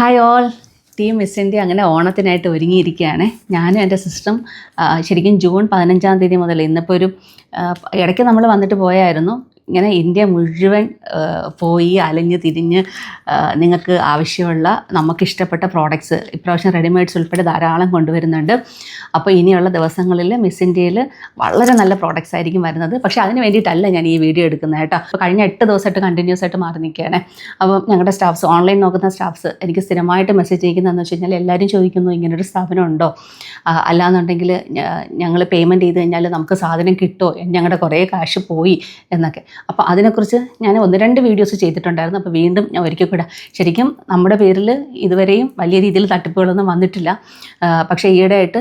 Hi all, team miss India അങ്ങനെ ഓണത്തിനായിട്ട് ഒരുങ്ങിയിരിക്കുകയാണ്. ഞാനും എൻ്റെ സിസ്റ്ററും ശരിക്കും ജൂൺ 15 മുതൽ ഇന്നിപ്പോൾ ഇടയ്ക്ക് നമ്മൾ വന്നിട്ട് പോയായിരുന്നു. ഇങ്ങനെ ഇന്ത്യ മുഴുവൻ പോയി അലഞ്ഞ് തിരിഞ്ഞ് നിങ്ങൾക്ക് ആവശ്യമുള്ള നമുക്കിഷ്ടപ്പെട്ട പ്രോഡക്റ്റ്സ് ഇപ്രാവശ്യം റെഡിമെയ്ഡ്സ് ഉൾപ്പെടെ ധാരാളം കൊണ്ടുവരുന്നുണ്ട്. അപ്പോൾ ഇനിയുള്ള ദിവസങ്ങളിൽ മിസ് ഇന്ത്യയിൽ വളരെ നല്ല പ്രോഡക്റ്റ്സ് ആയിരിക്കും വരുന്നത്. പക്ഷേ അതിന് വേണ്ടിയിട്ടല്ല ഞാൻ ഈ വീഡിയോ എടുക്കുന്നത് കേട്ടോ. അപ്പോൾ കഴിഞ്ഞ 8 ദിവസമായിട്ട് കണ്ടിന്യൂസ് ആയിട്ട് മാറി നിൽക്കുകയാണ്. അപ്പം ഞങ്ങളുടെ സ്റ്റാഫ്സ്, ഓൺലൈൻ നോക്കുന്ന സ്റ്റാഫ്സ് എനിക്ക് സ്ഥിരമായിട്ട് മെസ്സേജ് ചെയ്യുന്നതെന്ന് വെച്ച് കഴിഞ്ഞാൽ എല്ലാവരും ചോദിക്കുന്നു ഇങ്ങനൊരു സ്ഥാപനം ഉണ്ടോ, അല്ലാന്നുണ്ടെങ്കിൽ ഞങ്ങൾ പേയ്മെൻറ്റ് ചെയ്ത് കഴിഞ്ഞാൽ നമുക്ക് സാധനം കിട്ടുമോ, ഞങ്ങളുടെ കുറേ കാശ് പോയി എന്നൊക്കെ. അപ്പോൾ അതിനെക്കുറിച്ച് ഞാൻ 1-2 വീഡിയോസ് ചെയ്തിട്ടുണ്ടായിരുന്നു. അപ്പോൾ വീണ്ടും ഞാൻ ഒരിക്കൽ കൂടെ, ശരിക്കും നമ്മുടെ പേരിൽ ഇതുവരെയും വലിയ രീതിയിൽ തട്ടിപ്പുകളൊന്നും വന്നിട്ടില്ല. പക്ഷേ ഈയിടെയായിട്ട്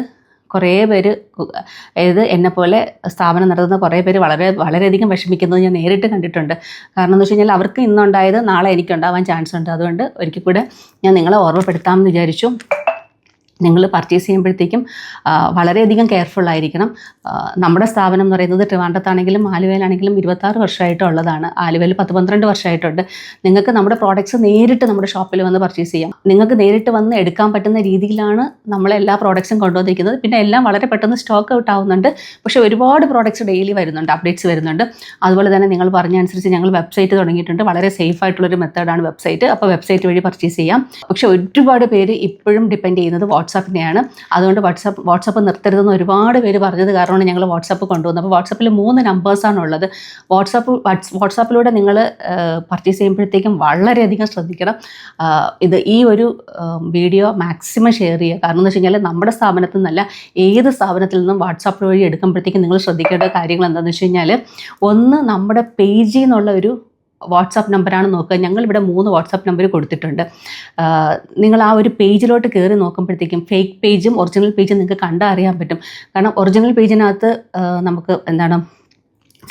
കുറേ പേര്, അതായത് എന്നെപ്പോലെ സ്ഥാപനം നടത്തുന്ന കുറേ പേര് വളരെയധികം വിഷമിക്കുന്നത് ഞാൻ നേരിട്ട് കണ്ടിട്ടുണ്ട്. കാരണം എന്ന് വെച്ച് കഴിഞ്ഞാൽ അവർക്ക് ഇന്നുണ്ടായത് നാളെ എനിക്കുണ്ടാവാൻ ചാൻസ് ഉണ്ട്. അതുകൊണ്ട് ഒരിക്കൽ കൂടെ ഞാൻ നിങ്ങളെ ഓർമ്മപ്പെടുത്താമെന്ന് വിചാരിച്ചു. നിങ്ങൾ പർച്ചേസ് ചെയ്യുമ്പോഴത്തേക്കും വളരെയധികം കെയർഫുള്ളായിരിക്കണം. നമ്മുടെ സ്ഥാപനം എന്ന് പറയുന്നത് ട്രിവാൻഡ്രത്താണെങ്കിലും ആലുവയിലാണെങ്കിലും 26 വർഷമായിട്ടുള്ളതാണ്. ആലുവയിൽ 10-12 വർഷമായിട്ടുണ്ട്. നിങ്ങൾക്ക് നമ്മുടെ പ്രോഡക്റ്റ്സ് നേരിട്ട് നമ്മുടെ ഷോപ്പിൽ വന്ന് പർച്ചേസ് ചെയ്യാം. നിങ്ങൾക്ക് നേരിട്ട് വന്ന് എടുക്കാൻ പറ്റുന്ന രീതിയിലാണ് നമ്മളെല്ലാ പ്രോഡക്റ്റ്സും കൊണ്ടുവന്നിരിക്കുന്നത്. പിന്നെ എല്ലാം വളരെ പെട്ടെന്ന് സ്റ്റോക്ക് ഔട്ട് ആവുന്നുണ്ട്. പക്ഷേ ഒരുപാട് പ്രോഡക്റ്റ്സ് ഡെയിലി വരുന്നുണ്ട്, അപ്ഡേറ്റ്സ് വരുന്നുണ്ട്. അതുപോലെ തന്നെ നിങ്ങൾ പറഞ്ഞ അനുസരിച്ച് ഞങ്ങൾ വെബ്സൈറ്റ് തുടങ്ങിയിട്ടുണ്ട്. വളരെ സേഫ് ആയിട്ടുള്ളൊരു മെത്തേഡാണ് വെബ്സൈറ്റ്. അപ്പോൾ വെബ്സൈറ്റ് വഴി പർച്ചേസ് ചെയ്യാം. പക്ഷേ ഒരുപാട് പേര് ഇപ്പോഴും ഡിപ്പെൻഡ് ചെയ്യുന്നത് വാട്സാപ്പിനെയാണ്. അതുകൊണ്ട് വാട്സാപ്പ് നിർത്തരുതെന്ന് ഒരുപാട് പേര് പറഞ്ഞത് കാരണമാണ് ഞങ്ങൾ വാട്സാപ്പ് കൊണ്ടുവന്നത്. അപ്പോൾ വാട്സാപ്പിൽ 3 നമ്പേഴ്സാണ് ഉള്ളത്. വാട്സാപ്പിലൂടെ നിങ്ങൾ പർച്ചേസ് ചെയ്യുമ്പോഴത്തേക്കും വളരെയധികം ശ്രദ്ധിക്കണം. ഈ ഒരു വീഡിയോ മാക്സിമം ഷെയർ ചെയ്യുക. കാരണം എന്ന് വെച്ച് കഴിഞ്ഞാൽ നമ്മുടെ സ്ഥാപനത്തിൽ നിന്നല്ല, ഏത് സ്ഥാപനത്തിൽ നിന്നും വാട്സാപ്പ് വഴി എടുക്കുമ്പോഴത്തേക്കും നിങ്ങൾ ശ്രദ്ധിക്കേണ്ട കാര്യങ്ങൾ എന്താണെന്ന് വെച്ച് കഴിഞ്ഞാൽ, ഒന്ന് നമ്മുടെ പേജിൽ നിന്നുള്ള ഒരു വാട്സാപ്പ് നമ്പറാണ് നോക്കുക. ഞങ്ങളിവിടെ 3 വാട്സാപ്പ് നമ്പർ കൊടുത്തിട്ടുണ്ട്. നിങ്ങൾ ആ ഒരു പേജിലോട്ട് കയറി നോക്കുമ്പോഴത്തേക്കും ഫേക്ക് പേജും ഒറിജിനൽ പേജും നിങ്ങൾക്ക് കണ്ടറിയാൻ പറ്റും. കാരണം ഒറിജിനൽ പേജിനകത്ത് നമുക്ക്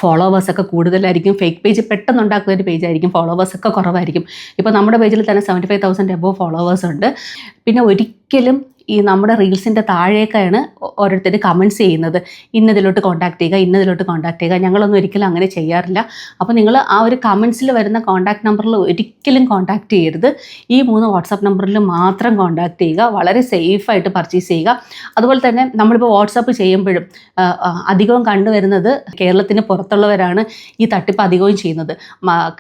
ഫോളോവേഴ്സൊക്കെ കൂടുതലായിരിക്കും. ഫേക്ക് പേജ് പെട്ടെന്ന് ഉണ്ടാക്കുന്ന ഒരു പേജായിരിക്കും, ഫോളോവേഴ്സൊക്കെ കുറവായിരിക്കും. ഇപ്പോൾ നമ്മുടെ പേജിൽ തന്നെ 75,000 എബോവ് ഫോളോവേഴ്സ് ഉണ്ട്. പിന്നെ ഒരിക്കലും ഈ നമ്മുടെ റീൽസിൻ്റെ താഴേക്കാണ് ഓരോരുത്തർ കമൻറ്റ്സ് ചെയ്യുന്നത്, ഇന്നതിലോട്ട് കോൺടാക്ട് ചെയ്യുക. ഞങ്ങളൊന്നും ഒരിക്കലും അങ്ങനെ ചെയ്യാറില്ല. അപ്പോൾ നിങ്ങൾ ആ ഒരു കമൻറ്റ്സിൽ വരുന്ന കോൺടാക്ട് നമ്പറിൽ ഒരിക്കലും കോൺടാക്ട് ചെയ്യരുത്. ഈ 3 വാട്സാപ്പ് നമ്പറിൽ മാത്രം കോൺടാക്ട് ചെയ്യുക. വളരെ സേഫായിട്ട് പർച്ചേസ് ചെയ്യുക. അതുപോലെ തന്നെ നമ്മളിപ്പോൾ വാട്സാപ്പ് ചെയ്യുമ്പോഴും അധികവും കണ്ടുവരുന്നത് കേരളത്തിന് പുറത്തുള്ളവരാണ് ഈ തട്ടിപ്പ് അധികവും ചെയ്യുന്നത്.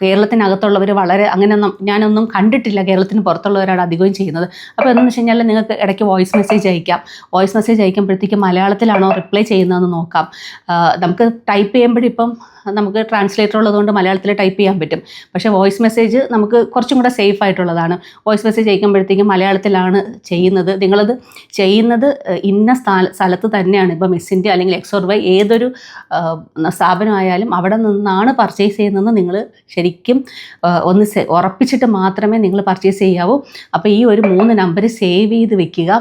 കേരളത്തിനകത്തുള്ളവർ അങ്ങനെയൊന്നും ഞാനൊന്നും കണ്ടിട്ടില്ല. കേരളത്തിന് പുറത്തുള്ളവരാണ് അധികവും ചെയ്യുന്നത്. അപ്പോൾ എന്താണെന്ന് വെച്ച് കഴിഞ്ഞാൽ നിങ്ങൾക്ക് ഇടയ്ക്ക് വോയിസ് മെസ്സേജ് അയക്കുമ്പോഴത്തേക്കും മലയാളത്തിലാണോ റിപ്ലൈ ചെയ്യുന്നതെന്ന് നോക്കാം. നമുക്ക് ടൈപ്പ് ചെയ്യുമ്പോഴിപ്പം നമുക്ക് ട്രാൻസ്ലേറ്റർ ഉള്ളതുകൊണ്ട് മലയാളത്തിൽ ടൈപ്പ് ചെയ്യാൻ പറ്റും. പക്ഷേ വോയിസ് മെസ്സേജ് നമുക്ക് കുറച്ചും കൂടെ സേഫ് ആയിട്ടുള്ളതാണ്. വോയിസ് മെസ്സേജ് അയക്കുമ്പോഴത്തേക്കും മലയാളത്തിലാണ് ചെയ്യുന്നത്. നിങ്ങളത് ചെയ്യുന്നത് ഇന്ന സ്ഥലത്ത് തന്നെയാണ്. ഇപ്പോൾ മിസ് ഇന്ത്യ അല്ലെങ്കിൽ XOR ഏതൊരു സ്ഥാപനമായാലും അവിടെ നിന്നാണ് പർച്ചേസ് ചെയ്യുന്നതെന്ന് നിങ്ങൾ ശരിക്കും ഒന്ന് ഉറപ്പിച്ചിട്ട് മാത്രമേ നിങ്ങൾ പർച്ചേസ് ചെയ്യാവൂ. അപ്പോൾ ഈ ഒരു 3 നമ്പർ സേവ് ചെയ്ത് വെക്കുക.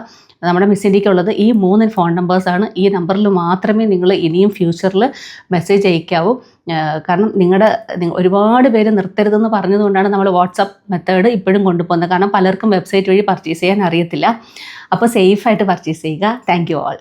നമ്മുടെ മിസ് ഇന്ത്യക്കുള്ളത് ഈ 3 ഫോൺ നമ്പേഴ്സാണ്. ഈ നമ്പറിൽ മാത്രമേ നിങ്ങൾ ഇനിയും ഫ്യൂച്ചറിൽ മെസ്സേജ് അയക്കാവൂ. കാരണം ഒരുപാട് പേര് നിർത്തരുതെന്ന് പറഞ്ഞതുകൊണ്ടാണ് നമ്മൾ വാട്സാപ്പ് മെത്തേഡ് ഇപ്പോഴും കൊണ്ടുപോകുന്നത്. കാരണം പലർക്കും വെബ്സൈറ്റ് വഴി പർച്ചേസ് ചെയ്യാൻ അറിയത്തില്ല. അപ്പോൾ സേഫായിട്ട് പർച്ചേസ് ചെയ്യുക. Thank you all.